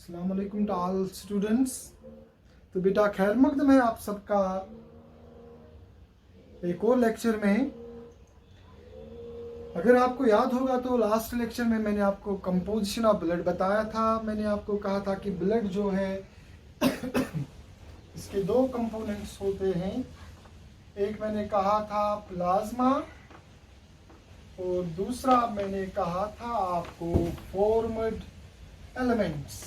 अस्सलाम वालेकुम to all students. तो बेटा खैर मकदम है आप सबका एक और लेक्चर में। अगर आपको याद होगा तो लास्ट लेक्चर में मैंने आपको कंपोजिशन ऑफ ब्लड बताया था। मैंने आपको कहा था कि ब्लड जो है इसके दो कंपोनेंट्स होते हैं। एक मैंने कहा था प्लाज्मा और दूसरा मैंने कहा था आपको फॉर्मड एलिमेंट्स।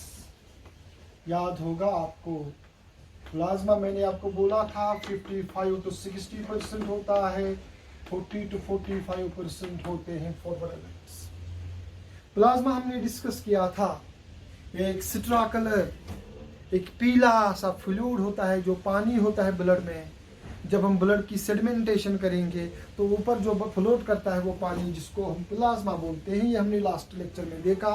याद होगा आपको प्लाज्मा मैंने आपको बोला था 55 to 60% होता है, 40 to 45% होते हैं फॉर्मड एलिमेंट्स। प्लाज्मा हमने डिस्कस किया था, एक सिट्रा कलर, एक पीला सा फ्लूइड होता है जो पानी होता है ब्लड में। जब हम ब्लड की सेडिमेंटेशन करेंगे तो ऊपर जो फ्लोट करता है वो पानी, जिसको हम प्लाज्मा बोलते हैं। ये हमने लास्ट लेक्चर में देखा।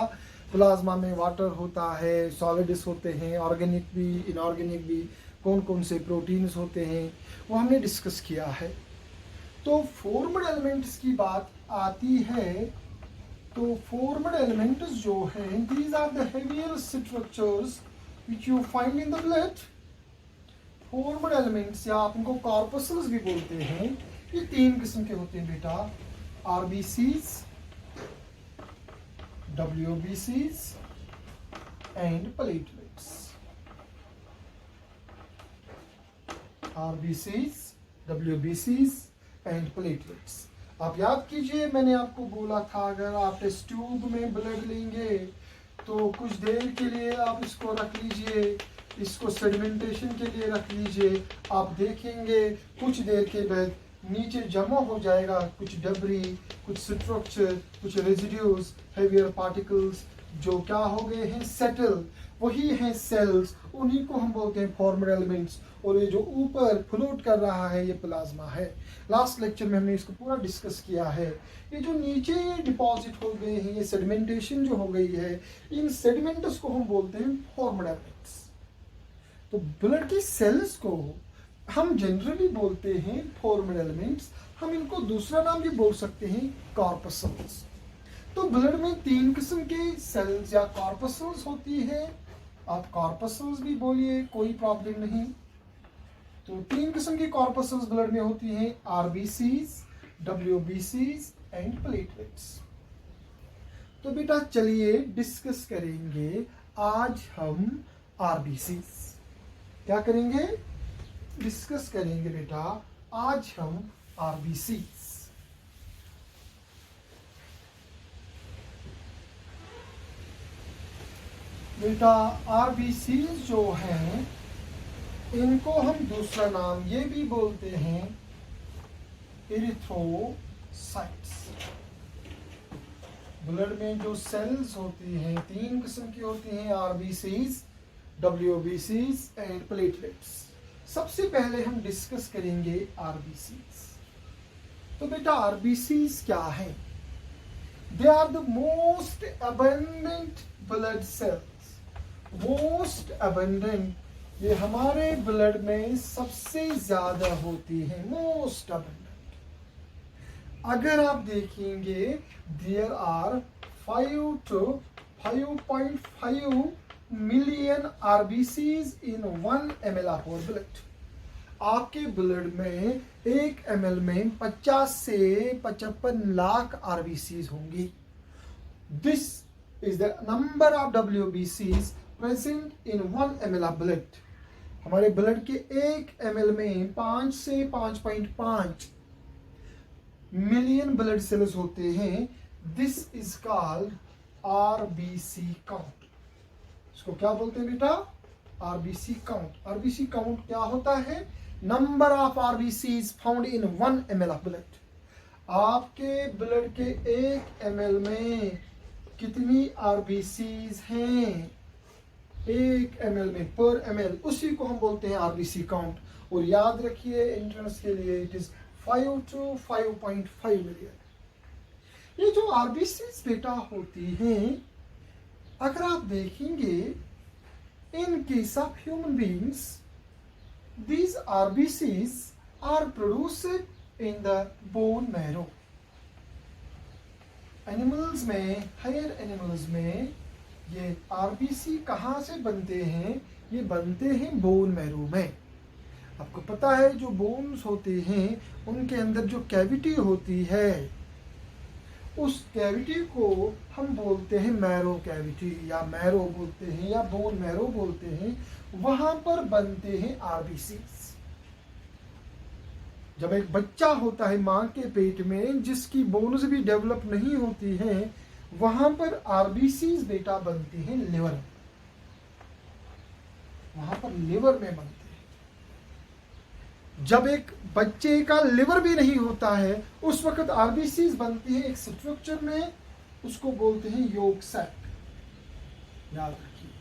प्लाज्मा में वाटर होता है, सॉलिड्स होते हैं, ऑर्गेनिक भी इनऑर्गेनिक भी, कौन कौन से प्रोटीन्स होते हैं वो हमने डिस्कस किया है। तो फॉर्मड एलिमेंट्स की बात आती है तो फॉर्मड एलिमेंट्स जो हैं, these are the heavier structures which you find in the blood. Formed elements या आप इनको कॉर्पसल्स भी बोलते हैं। ये तीन किस्म के होते हैं बेटा, आरबीसीज, डब्ल्यूबीसीज एंड प्लेटलेट्स। आरबीसीज, डब्ल्यूबीसीज एंड प्लेटलेट्स। आप याद कीजिए, मैंने आपको बोला था अगर आप टेस्ट ट्यूब में ब्लड लेंगे तो कुछ देर के लिए आप इसको रख लीजिए, इसको सेडिमेंटेशन के लिए रख लीजिए। आप देखेंगे कुछ देर के बाद नीचे जमा हो जाएगा कुछ डबरी, कुछ स्ट्रक्चर, कुछ रेजिड्यूज, हेवियर पार्टिकल्स जो क्या हो गए हैं, सेटल। वही हैं सेल्स, उन्हीं को हम बोलते हैं फॉर्मड एलिमेंट्स। और ये जो ऊपर फ्लोट कर रहा है ये प्लाज्मा है। लास्ट लेक्चर में हमने इसको पूरा डिस्कस किया है। ये जो नीचे डिपॉजिट हो गए हैं, ये सेडिमेंटेशन जो हो गई है, इन सेडिमेंट्स को हम बोलते हैं फॉर्मड एलिमेंट्स। तो ब्लड की सेल्स को हम जनरली बोलते हैं फॉर्मड एलिमेंट्स। हम इनको दूसरा नाम भी बोल सकते हैं, कॉर्पसल्स। तो ब्लड में तीन किस्म के सेल्स या कॉर्पसल्स होती है। आप कॉर्पसल्स भी बोलिए, कोई प्रॉब्लम नहीं। तो तीन किस्म की कॉर्पसल्स ब्लड में होती हैं, आरबीसीज, डब्ल्यूबीसीज एंड प्लेटलेट्स। तो बेटा चलिए डिस्कस करेंगे आज हम आरबीसीज। क्या करेंगे? डिस्कस करेंगे बेटा आज हम आरबीसीज। बेटा आरबीसीज जो हैं इनको हम दूसरा नाम ये भी बोलते हैं एरिथ्रोसाइट्स। ब्लड में जो सेल्स होती हैं तीन किस्म की होती हैं, आरबीसीज, डब्ल्यूबीसीज एंड प्लेटलेट्स। सबसे पहले हम डिस्कस करेंगे आरबीसीज। तो बेटा आरबीसीज क्या है? They are the most abundant blood cells. Most abundant, ये हमारे ब्लड में सबसे ज्यादा होती है, मोस्ट अबंडेंट। अगर आप देखेंगे there are 5 to 5.5 million RBCs in 1 ml of blood. आपके ब्लड में 1 ml में 50 से 55 लाख आरबीसीज होंगी। This is the number of डब्ल्यूबीसीज present in 1 ml of blood. हमारे ब्लड के 1 ml में 5 से 5.5 मिलियन ब्लड सेल्स होते हैं। This is called RBC count. इसको क्या बोलते हैं बेटा? RBC count. आरबीसी काउंट क्या होता है? Number of RBCs found in 1 ml of blood. आपके ब्लड के 1 ml में कितनी आरबीसीज हैं? 1 ml में पर ml, उसी को हम बोलते हैं आरबीसी काउंट। और याद रखिए एंट्रेंस के लिए इट इज 5 to 5.5 मिलियन। ये जो आरबीसीज बेटा होती हैं, अगर आप देखेंगे in case of human beings, these RBCs are produced in the bone marrow. Animals में, हायर एनिमल्स में ये आरबीसी कहाँ से बनते हैं? ये बनते हैं बोन मैरो में। आपको पता है जो बोन्स होते हैं उनके अंदर जो कैविटी होती है उस कैविटी को हम बोलते हैं मैरो कैविटी या मैरो बोलते हैं या बोन मैरो बोलते हैं। वहां पर बनते हैं आरबीसीज। जब एक बच्चा होता है मां के पेट में जिसकी बोन्स भी डेवलप नहीं होती हैं, वहां पर आरबीसीज बेटा बनती हैं लिवर में। वहां पर लिवर में बनते हैं। जब एक बच्चे का लिवर भी नहीं होता है उस वक्त आरबीसीज बनती है एक स्ट्रक्चर में, उसको बोलते हैं योग सैक। याद रखिए,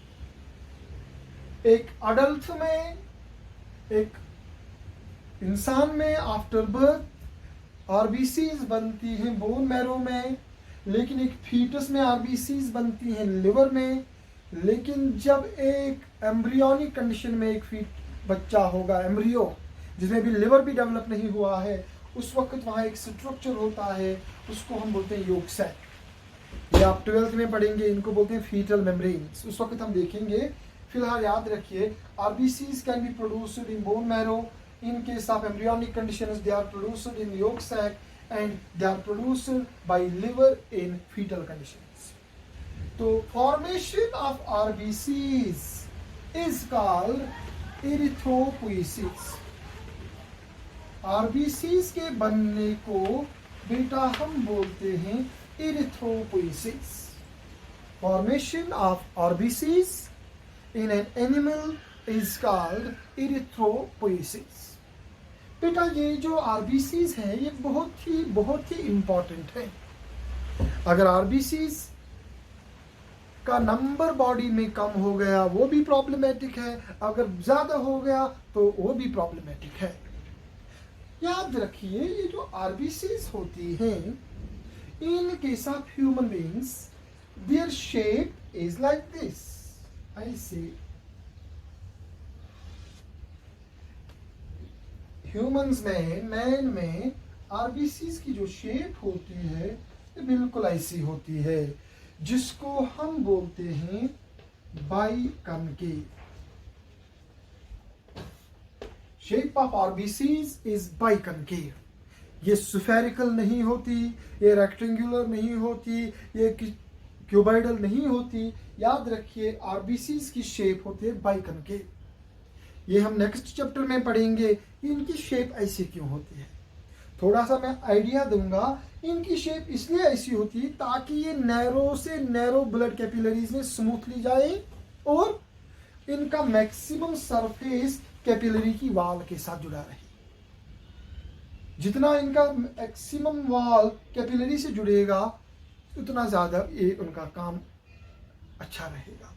एक अडल्ट में, एक इंसान में आफ्टर बर्थ आरबीसीज बनती हैं बोन मैरो में, लेकिन एक फीटस में आरबीसीज बनती हैं लिवर में। लेकिन जब एक एम्ब्रियोनिक कंडीशन में एक बच्चा होगा, एम्ब्रियो जिसमें भी लिवर भी डेवलप नहीं हुआ है, उस वक्त वहां एक स्ट्रक्चर होता है, उसको हम बोलते हैं योग सैक। ये आप 12th में पढ़ेंगे, इनको बोलते हैं फीटल मेम्ब्रेन्स। उस वक्त हम देखेंगे। फिलहाल याद रखिए, RBCs can be produced in bone marrow. In case of embryonic conditions, they are produced in yolk sac and they are produced by liver in fetal conditions. So formation of RBCs is called erythropoiesis. RBCs के बनने को बेटा हम बोलते हैं erythropoiesis. Formation of RBCs in an animal is called erythropoiesis. बेटा ये जो आरबीसीज हैं ये बहुत ही इंपॉर्टेंट है। अगर आरबीसीज का नंबर बॉडी में कम हो गया वो भी प्रॉब्लमेटिक है, अगर ज्यादा हो गया तो वो भी प्रॉब्लमेटिक है। याद रखिए, ये जो आरबीसीज होती हैं इन case of human beings their shape is like this. ऐसे ह्यूमंस में, मैन में आरबीसीज की जो शेप होती है ये बिल्कुल ऐसी होती है, जिसको हम बोलते हैं biconcave. Shape of RBCs is biconcave. ये स्फेरिकल नहीं होती, ये रेक्टेंगुलर नहीं होती, ये क्यूबॉइडल नहीं होती। याद रखिए, आरबीसीज की शेप होती है बाइकनकेव। ये हम नेक्स्ट चैप्टर में पढ़ेंगे इनकी शेप ऐसी क्यों होती है। थोड़ा सा मैं आइडिया दूंगा। इनकी शेप इसलिए ऐसी होती है ताकि ये नैरो से नैरो ब्लड कैपिलरीज में स्मूथली जाए और इनका मैक्सिमम सरफेस कैपिलरी की वॉल के साथ जुड़ा रहे। जितना इनका मैक्सिमम वॉल कैपिलरी से जुड़ेगा उतना ज्यादा ये उनका काम अच्छा रहेगा।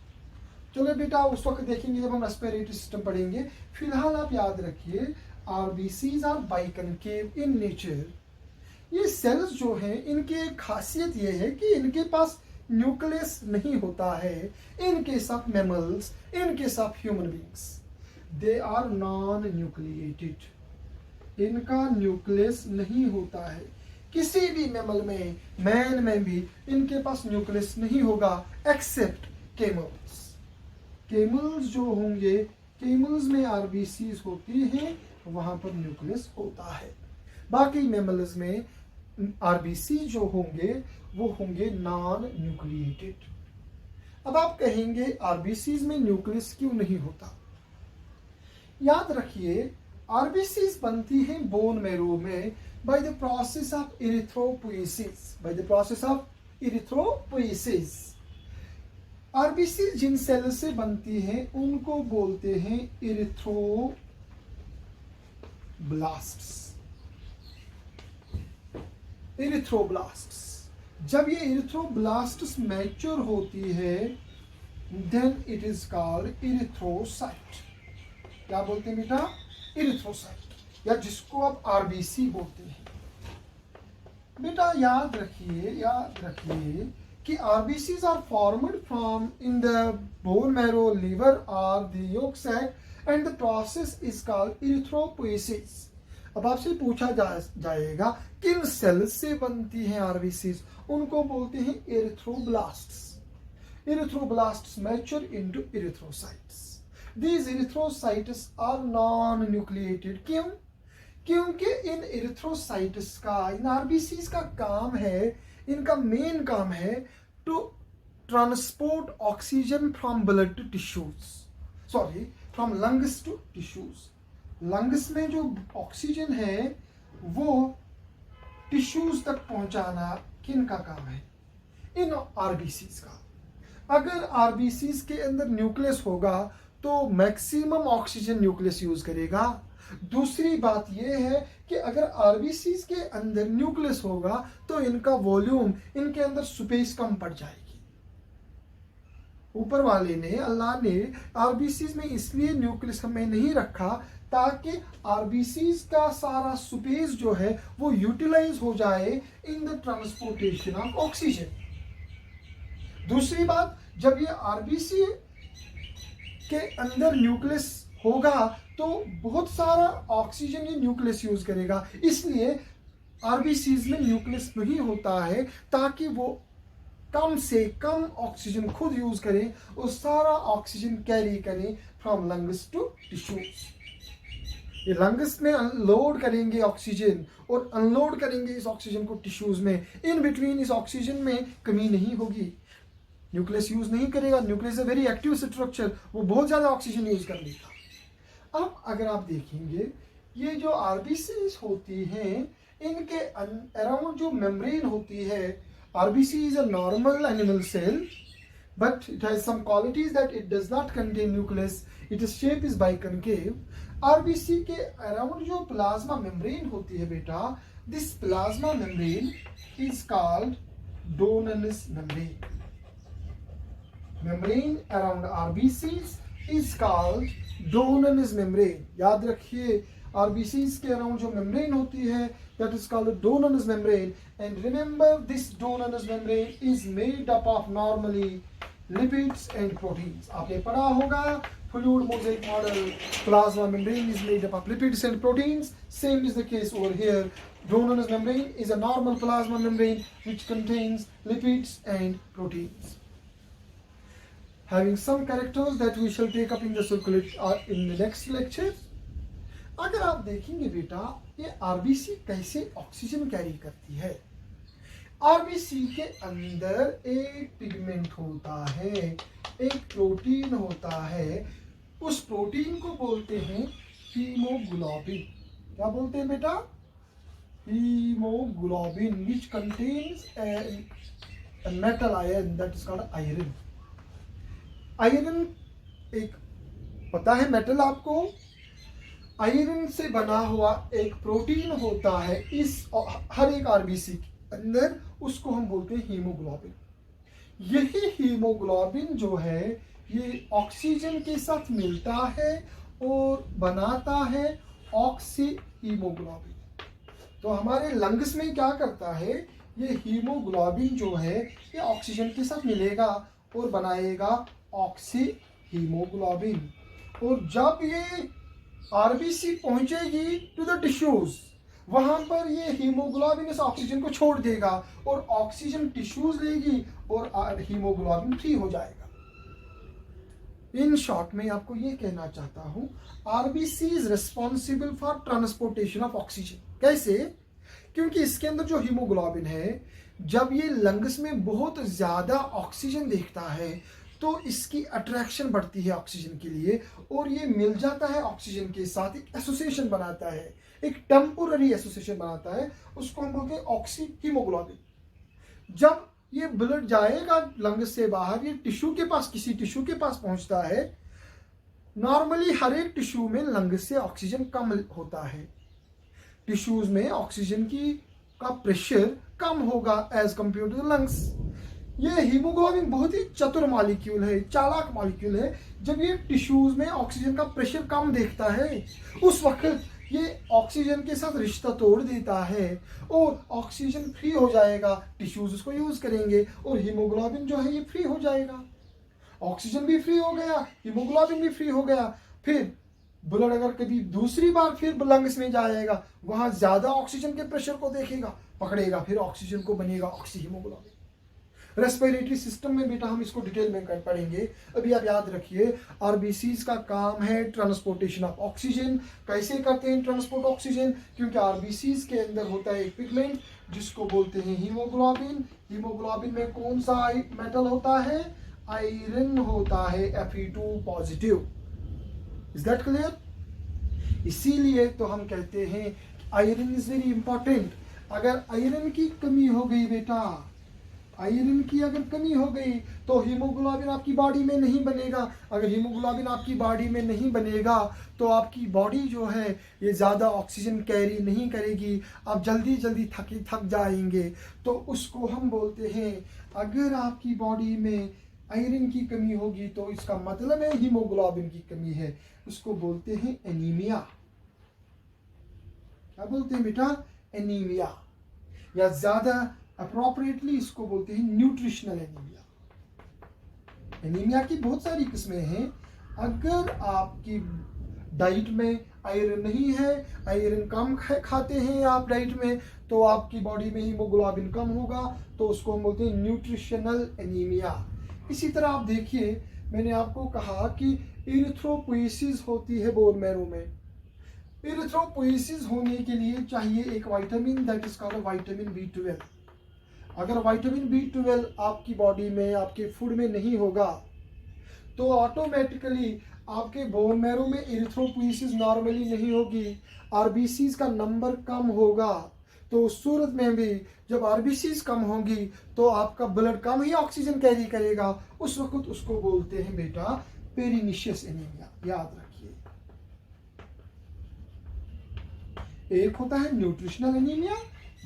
चलो बेटा, उस वक्त देखेंगे जब हम रेस्पिरेटरी सिस्टम पढ़ेंगे। फिलहाल आप याद रखिए, RBCs are biconcave in nature. ये सेल्स जो हैं इनकी एक खासियत ये है कि इनके पास न्यूक्लियस नहीं होता है। In case of mammals, in case of human beings, they are non nucleated. इनका न्यूक्लियस नहीं होता है। किसी भी मैमल में, मैन में भी इनके पास न्यूक्लियस नहीं होगा एक्सेप्ट कैमल्स। कैमल्स जो होंगे, कैमल्स में आरबीसीज होती हैं, वहां पर न्यूक्लियस होता है। बाकी मैमल्स में आरबीसी जो होंगे वो होंगे नॉन न्यूक्लिएटेड। अब आप कहेंगे आरबीसीज में न्यूक्लियस क्यों नहीं होता? याद रखिए, आरबीसीज बनती हैं बोन मैरो में by the process of erythropoiesis. By the process of erythropoiesis. RBC जिन सेल से बनती हैं उनको बोलते हैं इरिथ्रोब्लास्ट्स। इरिथ्रोब्लास्ट्स। जब ये इरिथ्रोब्लास्ट्स मैच्योर होती है then it is called erythrocyte. क्या बोलते हैं बेटा? इरिथ्रोसाइट, या जिसको आप आरबीसी बोलते हैं। बेटा याद रखिए कि RBCs are formed from in the bone marrow, liver और the yolk sac and the process is called erythropoiesis. अब आपसे पूछा जाएगा किन सेल्स से बनती हैं आरबीसीज? उनको बोलते हैं एरिथ्रोब्लास्ट्स। erythroblasts mature into erythrocytes. These erythrocytes are non-nucleated. क्यों? क्योंकि इन erythrocytes का, इन RBCs का काम है, इनका मेन काम है to transport oxygen from blood to tissues, sorry from lungs to tissues. Lungs में जो ऑक्सीजन है वो टिश्यूज तक पहुंचाना किन का काम है? इन आरबीसीज का। अगर आरबीसीज के अंदर न्यूक्लियस होगा तो मैक्सिमम ऑक्सीजन न्यूक्लियस यूज करेगा। दूसरी बात यह है कि अगर आरबीसीज के अंदर न्यूक्लियस होगा तो इनका वॉल्यूम, इनके अंदर स्पेस कम पड़ जाएगी। ऊपर वाले ने, अल्लाह ने आरबीसीज में इसलिए न्यूक्लियस हमें नहीं रखा ताकि आरबीसीज का सारा स्पेस जो है वो यूटिलाइज हो जाए in the transportation of oxygen. दूसरी बात, जब ये आरबीसी के अंदर न्यूक्लियस होगा तो बहुत सारा ऑक्सीजन ये न्यूक्लियस यूज करेगा, इसलिए आरबीसीज में न्यूक्लियस नहीं होता है ताकि वो कम से कम ऑक्सीजन खुद यूज करें और सारा ऑक्सीजन कैरी करें फ्रॉम लंग्स टू टिश्यूज। ये लंग्स में अनलोड करेंगे ऑक्सीजन और अनलोड करेंगे इस ऑक्सीजन को टिश्यूज में। इन बिटवीन इस ऑक्सीजन में कमी नहीं होगी, न्यूक्लियस यूज नहीं करेगा। न्यूक्लियस है वेरी एक्टिव स्ट्रक्चर, वो बहुत ज्यादा ऑक्सीजन यूज कर लेगा। अब अगर आप देखेंगे ये जो आरबीसीज होती हैं इनके अराउंड जो मेम्ब्रेन होती है, RBC is a normal animal cell but it has some qualities that it does not contain nucleus, its shape is biconcave. RBC के around जो plasma membrane होती है बेटा, this plasma membrane is called Dohnan's membrane. Membrane around RBCs is called Dohnan's membrane. याद रखिए RBCs के around जो membrane होती है that is called Dohnan's membrane, and remember this Dohnan's membrane is made up of normally lipids and proteins. आपने पढ़ा होगा fluid mosaic model, plasma membrane is made up of lipids and proteins. Same is the case over here. Dohnan's membrane is a normal plasma membrane which contains lipids and proteins, having some characters that we shall take up in the in the next lecture. अगर आप देखेंगे बेटा ये RBC कैसे oxygen carry करती है। RBC के अंदर एक पिगमेंट होता है, एक प्रोटीन होता है, उस प्रोटीन को बोलते हैं हीमोग्लोबिन। क्या बोलते हैं बेटा? Haemoglobin, which contains a metal iron that is called iron. Iron एक पता है मेटल आपको, आयरन से बना हुआ एक प्रोटीन होता है इस हर एक आरबीसी के अंदर, उसको हम बोलते हैं हीमोग्लोबिन। यही हीमोग्लोबिन जो है ये ऑक्सीजन के साथ मिलता है और बनाता है ऑक्सी हीमोग्लोबिन। तो हमारे लंग्स में क्या करता है, ये हीमोग्लोबिन जो है ये ऑक्सीजन के साथ मिलेगा और बनाएगा ऑक्सी हीमोग्लोबिन। और जब ये आरबीसी पहुंचेगी टू द टिश्यूज, वहां पर ये हीमोग्लोबिन इस ऑक्सीजन को छोड़ देगा और ऑक्सीजन टिश्यूज लेगी और हीमोग्लोबिन फ्री हो जाएगा। इन शॉर्ट में आपको ये कहना चाहता हूं, RBC is responsible for transportation of oxygen. कैसे? क्योंकि इसके अंदर जो हीमोग्लोबिन है, जब ये लंग्स में बहुत ज्यादा ऑक्सीजन देखता है तो इसकी अट्रैक्शन बढ़ती है ऑक्सीजन के लिए और ये मिल जाता है ऑक्सीजन के साथ, एक एसोसिएशन बनाता है, एक टेम्पोररी एसोसिएशन बनाता है, उसको हम बोलते हैं ऑक्सी हीमोग्लोबिन। जब ये ब्लड जाएगा लंग्स से बाहर, ये टिश्यू के पास, किसी टिश्यू के पास पहुंचता है। नॉर्मली हर एक टिश्यू में लंग्स से ऑक्सीजन कम होता है, टिश्यूज में ऑक्सीजन का प्रेशर कम होगा as compared to the lungs. ये हीमोग्लोबिन बहुत ही चतुर मॉलिक्यूल है, चालाक मॉलिक्यूल है। जब ये टिश्यूज में ऑक्सीजन का प्रेशर कम देखता है उस वक्त ये ऑक्सीजन के साथ रिश्ता तोड़ देता है और ऑक्सीजन फ्री हो जाएगा, टिश्यूज उसको यूज करेंगे और हीमोग्लोबिन जो है ये फ्री हो जाएगा। ऑक्सीजन भी फ्री हो गया, हीमोग्लोबिन भी फ्री हो गया। फिर ब्लड अगर कभी दूसरी बार फिर लंग्स में जाएगा, वहां ज्यादा ऑक्सीजन के प्रेशर को देखेगा, पकड़ेगा, फिर ऑक्सीजन को बनेगा ऑक्सी हीमोग्लोबिन। रेस्पिरेटरी सिस्टम में बेटा हम इसको डिटेल में पढ़ेंगे। अभी आप याद रखिए, आरबीसीज का काम है ट्रांसपोर्टेशन ऑफ ऑक्सीजन। कैसे करते हैं ट्रांसपोर्ट ऑक्सीजन? क्योंकि आरबीसीज के अंदर होता है एक पिगमेंट जिसको बोलते हैं हीमोग्लोबिन। हीमोग्लोबिन में कौन सा मेटल होता है? आयरन होता है, Fe2 positive. Is that clear? इसीलिए तो हम कहते हैं आयरन इज वेरी इंपॉर्टेंट। अगर आयरन की कमी हो गई बेटा, आयरन की अगर कमी हो गई तो हीमोग्लोबिन आपकी बॉडी में नहीं बनेगा। अगर हीमोग्लोबिन आपकी बॉडी में नहीं बनेगा तो आपकी बॉडी जो है ये ज़्यादा ऑक्सीजन कैरी नहीं करेगी, आप जल्दी जल्दी थक जाएंगे। तो उसको हम बोलते हैं, अगर आपकी बॉडी में आयरन की कमी होगी तो इसका मतलब है हीमोग्लोबिन की कमी है। उसको बोलते हैं एनीमिया। क्या बोलते हैं बेटा? एनीमिया, या ज्यादा अप्रोप्रिएटली इसको बोलते हैं न्यूट्रिशनल एनीमिया। एनीमिया की बहुत सारी किस्में हैं। अगर आपकी डाइट में आयरन नहीं है, आयरन कम खाते हैं आप डाइट में, तो आपकी बॉडी में हीमोग्लोबिन कम होगा, तो उसको हम बोलते हैं न्यूट्रिशनल एनीमिया। इसी तरह आप देखिए, मैंने आपको कहा कि इरिथ्रोपोइसिस होती है बोन मैरो में। इरिथ्रोपोइसिस होने के लिए चाहिए एक vitamin, that is called vitamin B12। अगर विटामिन B12 आपकी बॉडी में, आपके फूड में नहीं होगा तो ऑटोमेटिकली आपके बोन मैरो में इरिथ्रोपोइसिस नॉर्मली नहीं होगी, आरबीसीज का नंबर कम होगा। तो उस सूरत में भी जब आरबीसीज कम होगी तो आपका ब्लड कम ही ऑक्सीजन कैरी करेगा। उस वक्त उसको बोलते हैं बेटा पेरिनिशियस एनीमिया। याद रखिए, एक होता है न्यूट्रिशनल एनीमिया,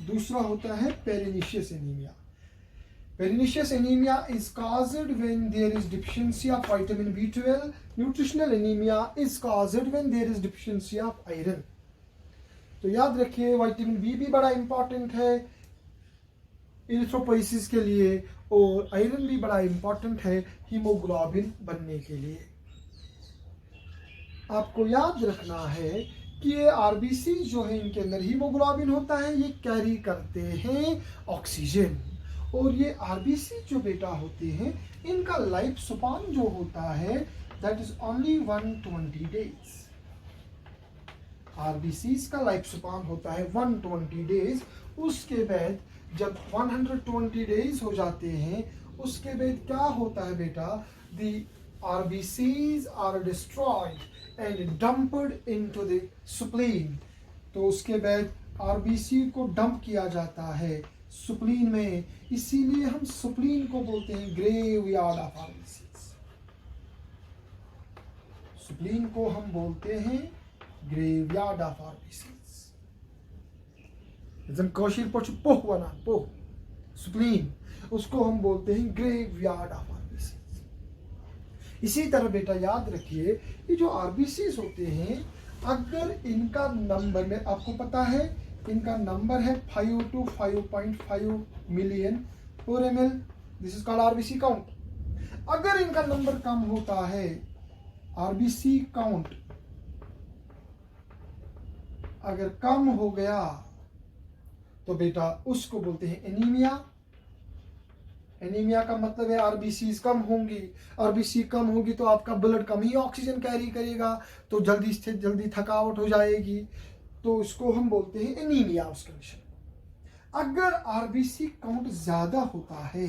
दूसरा होता है पेरिनिशियस anaemia. Pernicious anemia is caused when there is deficiency of vitamin B12. Nutritional anemia is caused when there is deficiency of iron. तो याद रखिए, विटामिन बी भी बड़ा इंपॉर्टेंट है इरिथ्रोपोइसिस के लिए, और आयरन भी बड़ा इंपॉर्टेंट है हीमोग्लोबिन बनने के लिए। आपको याद रखना है कि ये आरबीसी जो है इनके अंदर हीमोग्लोबिन होता है, ये कैरी करते हैं ऑक्सीजन। और ये आरबीसी जो बेटा होते हैं इनका लाइफ स्पान जो होता है that is only 120 days. RBCs का लाइफ स्पान होता है 120 डेज। उसके बाद जब 120 डेज हो जाते हैं, उसके बाद क्या होता है बेटा? The RBCs are destroyed and dumped into the spleen. तो उसके बाद आरबीसी को डंप किया जाता है स्प्लीन में। इसीलिए हम स्प्लीन को बोलते हैं ग्रेवयार्ड ऑफ आरबीसीज। स्प्लीन को हम बोलते हैं ग्रेवयार्ड ऑफ आरबीसीज। जन कौशिर पछ पोह वना पोह स्प्लीन, उसको हम बोलते हैं ग्रेवयार्ड ऑफ आरबीसीज। इसी तरह बेटा याद रखिए, ये जो आरबीसीज होते हैं, अगर इनका नंबर में आपको पता है इनका नंबर है 5 to 5.5 मिलियन पर ml, this is called RBC count. अगर इनका नंबर कम होता है, आरबीसी काउंट अगर कम हो गया तो बेटा उसको बोलते हैं एनीमिया। एनीमिया का मतलब है आरबीसी कम होंगी। आरबीसी कम होगी तो आपका ब्लड कम ही ऑक्सीजन कैरी करेगा, तो जल्दी से जल्दी थकावट हो जाएगी, तो उसको हम बोलते हैं एनीमिया उस कंडीशन। अगर आरबीसी काउंट ज्यादा होता है,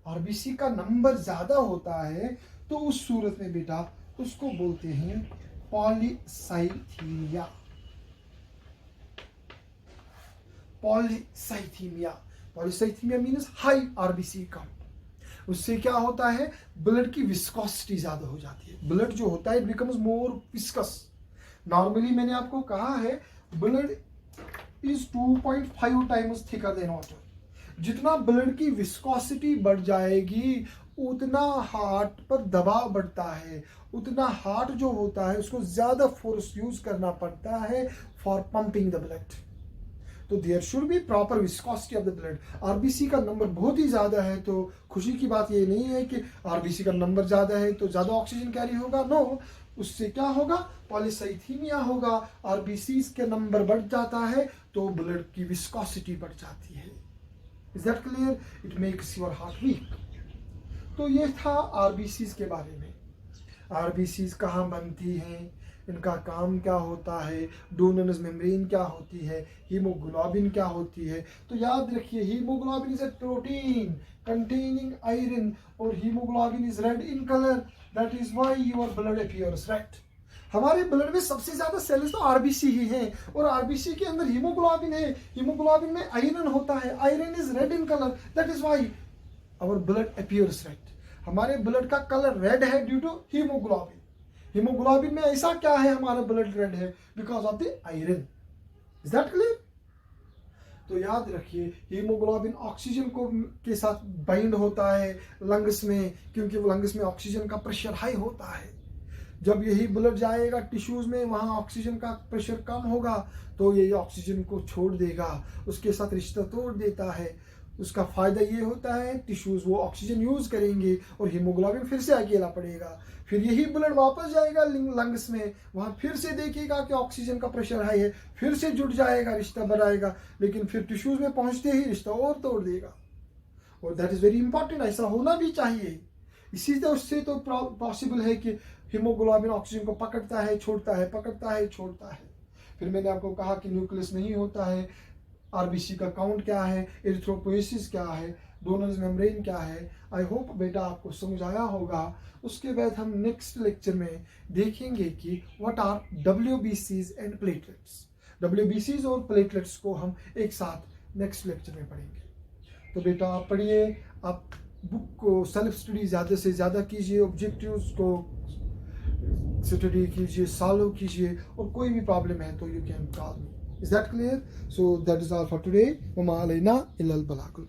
आरबीसी का नंबर ज्यादा होता है, तो उस सूरत में बेटा उसको बोलते हैं polycythaemia. Polycythaemia, polycythaemia means high RBC count. उससे क्या होता है? ब्लड की विस्कोसिटी ज्यादा हो जाती है। ब्लड जो होता है it becomes more viscous. Normally मैंने आपको कहा है blood is 2.5 times thicker than water. जितना ब्लड की विस्कोसिटी बढ़ जाएगी उतना हार्ट पर दबाव बढ़ता है, उतना हार्ट जो होता है उसको ज्यादा फोर्स यूज करना पड़ता है फॉर पंपिंग द ब्लड। तो there should be proper viscosity of the blood. RBC का नंबर बहुत ही ज्यादा है तो खुशी की बात ये नहीं है कि आरबीसी का नंबर ज्यादा है तो ज्यादा ऑक्सीजन कैरी होगा, नो। उससे क्या होगा? पॉलीसाइथीमिया होगा। आरबीसी के नंबर बढ़ जाता है तो ब्लड की विस्कोसिटी बढ़ जाती है। Is that clear? It makes your heart weak. तो ये था आरबीसीज के बारे में। आरबीसीज कहाँ बनती हैं, इनका काम क्या होता है, डोनर्स मेम्ब्रेन क्या होती है, हीमोग्लोबिन क्या होती है। तो याद रखिए, haemoglobin is a protein containing iron और haemoglobin is red in colour, that is why your blood appears red. हमारे ब्लड में सबसे ज्यादा सेल्स तो आरबीसी ही हैं और आरबीसी के अंदर हीमोग्लोबिन है। हीमोग्लोबिन में आयरन होता है, iron is red in colour, that is why our blood appears red. हमारे ब्लड का कलर रेड है ड्यू टू हीमोग्लोबिन। हीमोग्लोबिन में ऐसा क्या है हमारा ब्लड रेड है? Because of the iron. Is that clear? तो याद रखिए, हीमोग्लोबिन ऑक्सीजन को के साथ बाइंड होता है लंग्स में, क्योंकि लंग्स में ऑक्सीजन का प्रेशर हाई होता है। जब यही ब्लड जाएगा टिश्यूज में, वहां ऑक्सीजन का प्रेशर कम होगा तो ये ऑक्सीजन को छोड़ देगा, उसके साथ रिश्ता तोड़ देता है। उसका फायदा ये होता है टिश्यूज वो ऑक्सीजन यूज करेंगे और हीमोग्लोबिन फिर से अकेला पड़ेगा। फिर यही ब्लड वापस जाएगा लंग्स में, वहां फिर से देखेगा कि ऑक्सीजन का प्रेशर हाई है, फिर से जुड़ जाएगा, रिश्ता बनाएगा, लेकिन फिर टिश्यूज में पहुंचते ही रिश्ता और तोड़ देगा। और दैट इज वेरी इंपॉर्टेंट, ऐसा होना भी चाहिए। इसी तरह उससे तो पॉसिबल है कि हीमोग्लोबिन ऑक्सीजन को पकड़ता है, छोड़ता है, पकड़ता है, छोड़ता है। फिर मैंने आपको कहा कि न्यूक्लियस नहीं होता है, आरबीसी का काउंट क्या है, एरिथ्रोपोएसिस क्या है, डोनर्स मेम्ब्रेन क्या है। आई होप बेटा आपको समझ आया होगा। उसके बाद हम नेक्स्ट लेक्चर में देखेंगे कि व्हाट आर डब्ल्यूबीसीज एंड प्लेटलेट्स। डब्ल्यूबीसीज और प्लेटलेट्स को हम एक साथ नेक्स्ट लेक्चर में पढ़ेंगे। तो बेटा आप पढ़िए, आप बुक को सेल्फ स्टडी ज़्यादा से ज़्यादा कीजिए, ऑब्जेक्टिव्स को स्टडी कीजिए, सॉल्व कीजिए, और कोई भी प्रॉब्लम है तो you can call me. Is that clear? So that is all for today. Wama alayna illal balagul.